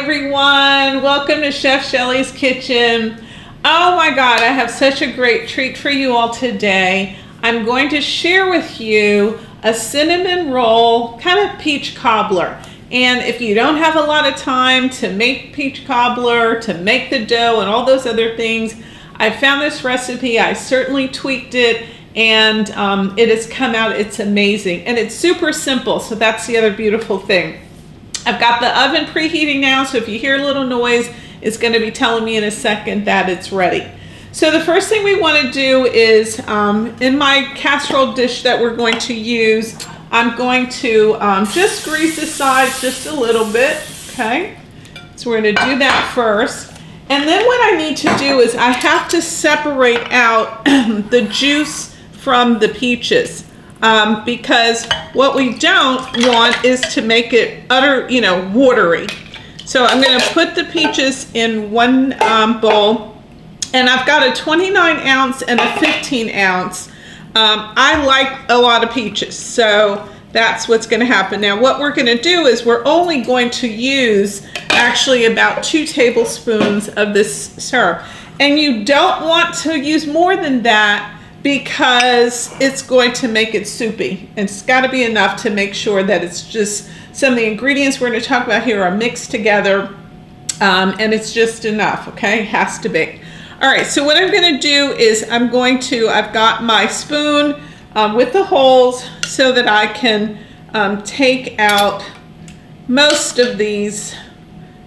everyone, welcome to Chef Shelley's Kitchen. Oh my God, I have such a great treat for you all today. I'm going to share with you a cinnamon roll, kind of peach cobbler. And if you don't have a lot of time to make peach cobbler, to make the dough and all those other things, I found this recipe, I certainly tweaked it, and it has come out, it's amazing. And it's super simple, so that's the other beautiful thing. I've got the oven preheating now, so if you hear a little noise, it's going to be telling me in a second that it's ready. So the first thing we want to do is, in my casserole dish that we're going to use, I'm going to just grease the sides just a little bit, okay? So we're going to do that first. And then what I need to do is I have to separate out the juice from the peaches. Because what we don't want is to make it watery. So I'm going to put the peaches in one bowl, and I've got a 29 ounce and a 15 ounce. I like a lot of peaches, so that's what's going to happen. Now what we're going to do is we're only going to use actually about 2 tablespoons of this syrup. And you don't want to use more than that, because it's going to make it soupy. It's got to be enough to make sure that it's just, some of the ingredients we're going to talk about here are mixed together, and it's just enough, okay? It has to be. All right, so what I'm going to do is I've got my spoon with the holes so that I can take out most of these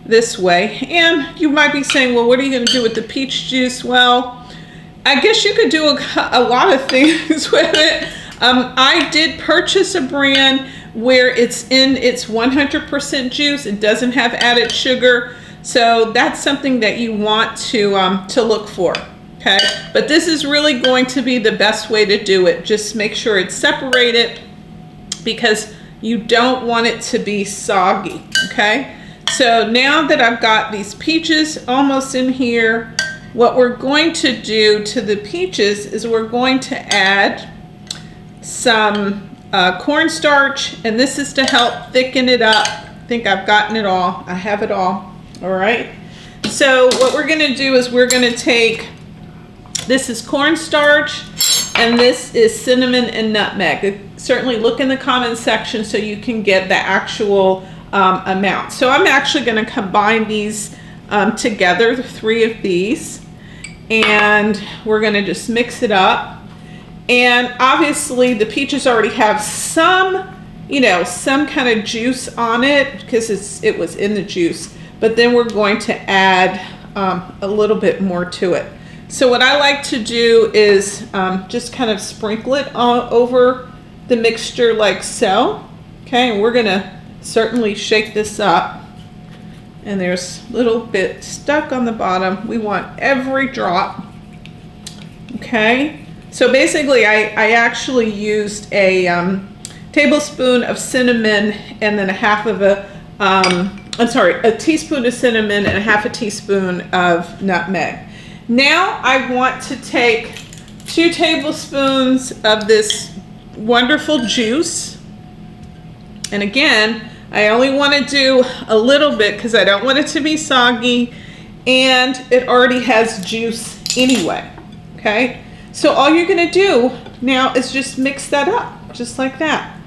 this way. And you might be saying, well, what are you going to do with the peach juice? Well, I guess you could do a lot of things with it. I did purchase a brand where it's 100% juice. It doesn't have added sugar. So that's something that you want to look for, okay? But this is really going to be the best way to do it. Just make sure it's separated, because you don't want it to be soggy, okay? So now that I've got these peaches almost in here, what we're going to do to the peaches is we're going to add some cornstarch, and this is to help thicken it up. I think I've gotten it all. I have it all right? So what we're going to do is we're going to take, this is cornstarch, and this is cinnamon and nutmeg. Certainly look in the comments section so you can get the actual amount. So I'm actually going to combine these together, the 3 of these, and we're going to just mix it up. And obviously the peaches already have some kind of juice on it, because it was in the juice, but then we're going to add a little bit more to it. So what I like to do is just kind of sprinkle it over the mixture like so, okay? And we're going to certainly shake this up. And there's a little bit stuck on the bottom. We want every drop, okay? So basically I actually used a tablespoon of cinnamon and then a teaspoon of cinnamon and a half a teaspoon of nutmeg. Now I want to take 2 tablespoons of this wonderful juice. And again, I only want to do a little bit because I don't want it to be soggy, and it already has juice anyway, okay? So all you're going to do now is just mix that up, just like that.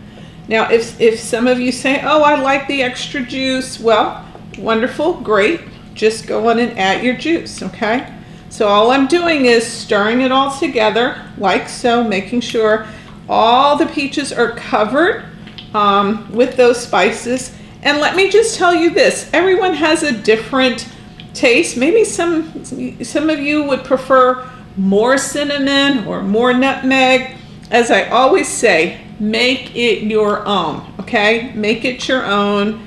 Now, if some of you say, oh, I like the extra juice, well, wonderful, great. Just go on and add your juice, okay? So all I'm doing is stirring it all together, like so, making sure all the peaches are covered with those spices. And let me just tell you this, everyone has a different taste. Maybe some of you would prefer more cinnamon or more nutmeg. As I always say, make it your own, okay? Make it your own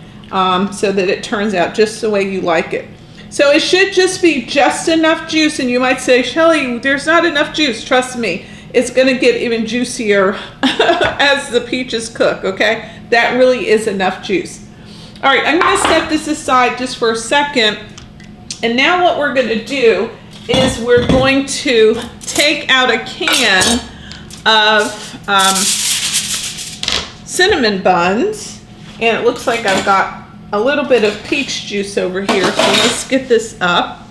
so that it turns out just the way you like it. So it should just be just enough juice. And you might say, Shelley, there's not enough juice. Trust me, it's going to get even juicier as the peaches cook, okay? That really is enough juice. All right, I'm going to set this aside just for a second. And now what we're going to do is we're going to take out a can of cinnamon buns. And it looks like I've got a little bit of peach juice over here, so let's get this up.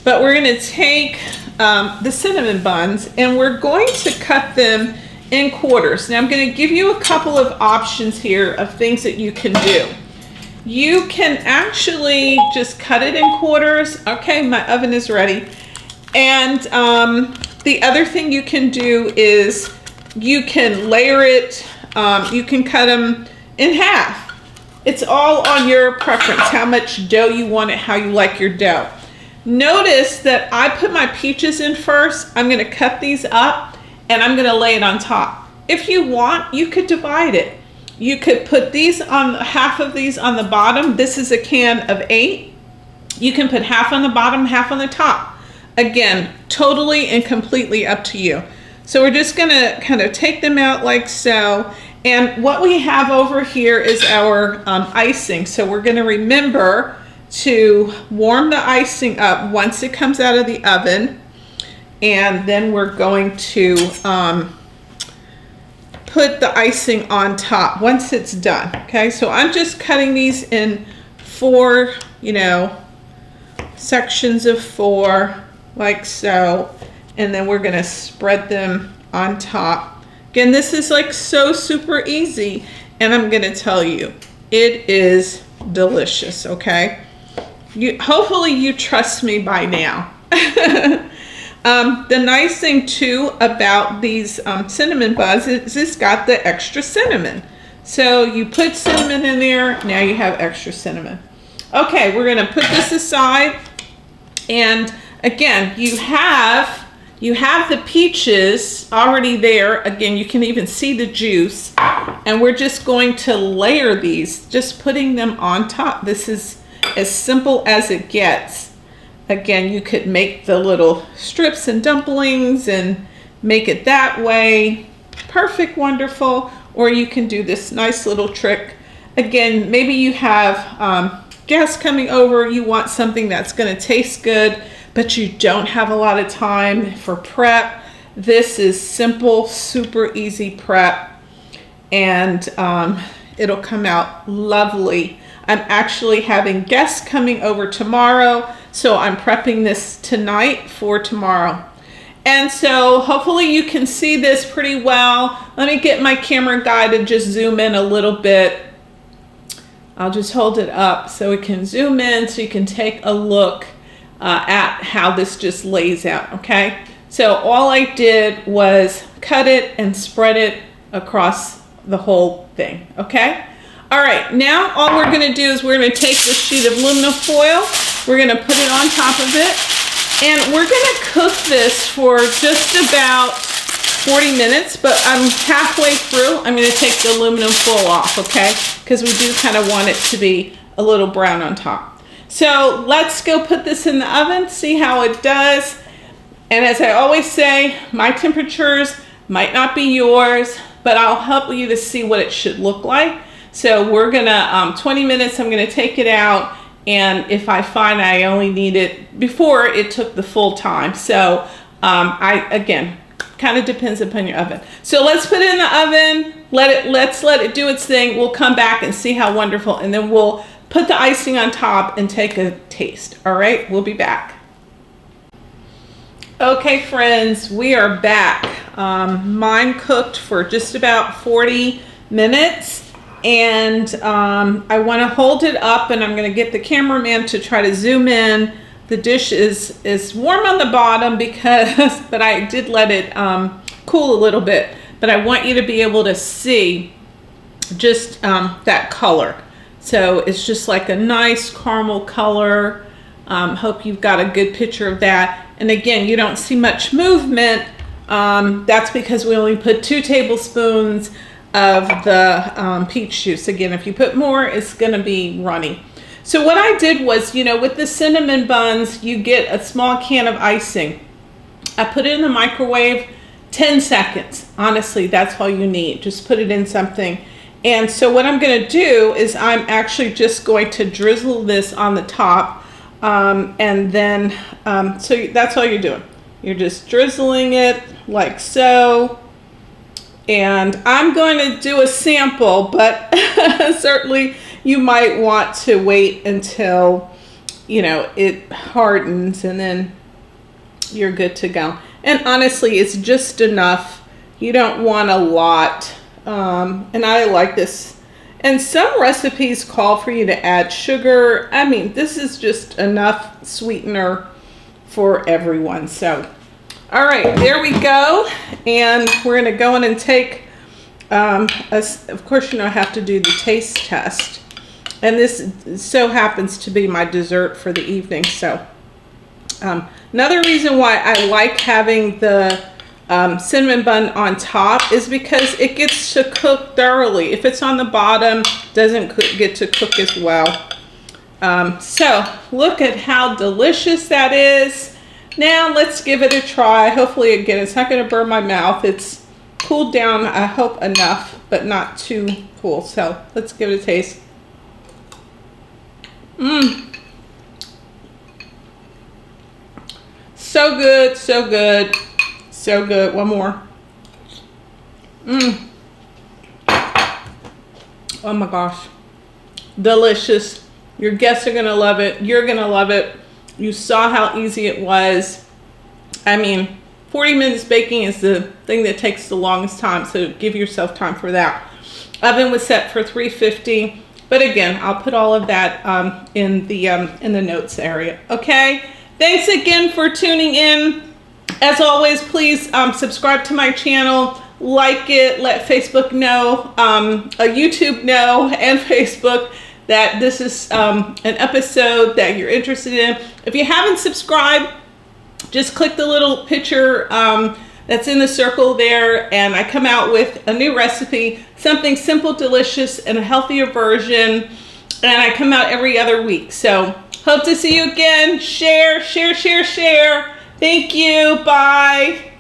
But we're going to take the cinnamon buns and we're going to cut them in quarters. Now I'm going to give you a couple of options here of things that you can do. You can actually just cut it in quarters. Okay, my oven is ready. And the other thing you can do is you can layer it. You can cut them in half. It's all on your preference, how much dough you want it, how you like your dough. Notice that I put my peaches in first. I'm going to cut these up and I'm going to lay it on top. If you want, you could divide it. You could put these on, half of these on the bottom. This is a can of 8. You can put half on the bottom, half on the top. Again, totally and completely up to you. So we're just going to kind of take them out like so. And what we have over here is our icing. So we're going to remember to warm the icing up once it comes out of the oven. And then we're going to put the icing on top once it's done. Okay, so I'm just cutting these in 4, sections of 4, like so. And then we're going to spread them on top. Again, this is like so super easy, and I'm going to tell you, it is delicious, okay? Hopefully you trust me by now. The nice thing too about these cinnamon buns is it's got the extra cinnamon. So you put cinnamon in there, now you have extra cinnamon. Okay, we're going to put this aside, and again, you have the peaches already there. Again, you can even see the juice. And we're just going to layer these, just putting them on top. This is as simple as it gets. Again, you could make the little strips and dumplings and make it that way. Perfect, wonderful. Or you can do this nice little trick. Again, maybe you have guests coming over. You want something that's going to taste good, but you don't have a lot of time for prep. This is simple, super easy prep, and it'll come out lovely. I'm actually having guests coming over tomorrow, so I'm prepping this tonight for tomorrow. And so hopefully you can see this pretty well. Let me get my camera guy to just zoom in a little bit. I'll just hold it up so we can zoom in so you can take a look at how this just lays out, okay? So all I did was cut it and spread it across the whole thing, okay? All right, now all we're gonna do is we're gonna take this sheet of aluminum foil, we're gonna put it on top of it, and we're gonna cook this for just about 40 minutes, but I'm halfway through. I'm gonna take the aluminum foil off, okay? Because we do kind of want it to be a little brown on top. So let's go put this in the oven, see how it does. And as I always say, my temperatures might not be yours, but I'll help you to see what it should look like. So we're gonna, 20 minutes, I'm gonna take it out, and if I find I only need it, before it took the full time. So again, kind of depends upon your oven. So let's put it in the oven, let's let it do its thing. We'll come back and see how wonderful, and then we'll put the icing on top and take a taste. All right, we'll be back. Okay, friends, we are back. Mine cooked for just about 40 minutes, and I want to hold it up, and I'm going to get the cameraman to try to zoom in. The dish is warm on the bottom because, but I did let it cool a little bit. But I want you to be able to see just that color. So it's just like a nice caramel color. Hope you've got a good picture of that. And again, you don't see much movement. That's because we only put 2 tablespoons of the peach juice. Again, if you put more, it's gonna be runny. So what I did was, with the cinnamon buns, you get a small can of icing. I put it in the microwave, 10 seconds. Honestly, that's all you need. Just put it in something. And so what I'm gonna do is I'm actually just going to drizzle this on the top. And then, so that's all you're doing. You're just drizzling it like so. And I'm going to do a sample, but certainly you might want to wait until, you know, it hardens, and then you're good to go. And honestly, it's just enough. You don't want a lot. And I like this. And some recipes call for you to add sugar. I mean, this is just enough sweetener for everyone. So, all right, there we go. And we're going to go in and take, of course, you know, I have to do the taste test. And this so happens to be my dessert for the evening. So, another reason why I like having the cinnamon bun on top is because it gets to cook thoroughly. If it's on the bottom, doesn't get to cook as well. So look at how delicious that is. Now let's give it a try. Hopefully, again, it's not going to burn my mouth. It's cooled down, I hope, enough, but not too cool. So let's give it a taste. So good, so good. So good. One more. Oh my gosh. Delicious. Your guests are going to love it. You're going to love it. You saw how easy it was. I mean, 40 minutes baking is the thing that takes the longest time, so give yourself time for that. Oven was set for 350, but again, I'll put all of that in the notes area. Okay. Thanks again for tuning in. As always, please subscribe to my channel, like it, let Facebook know, YouTube know, and Facebook that this is an episode that you're interested in. If you haven't subscribed, just click the little picture that's in the circle there, and I come out with a new recipe, something simple, delicious, and a healthier version, and I come out every other week. So hope to see you again. Share, share, share, share. Thank you. Bye.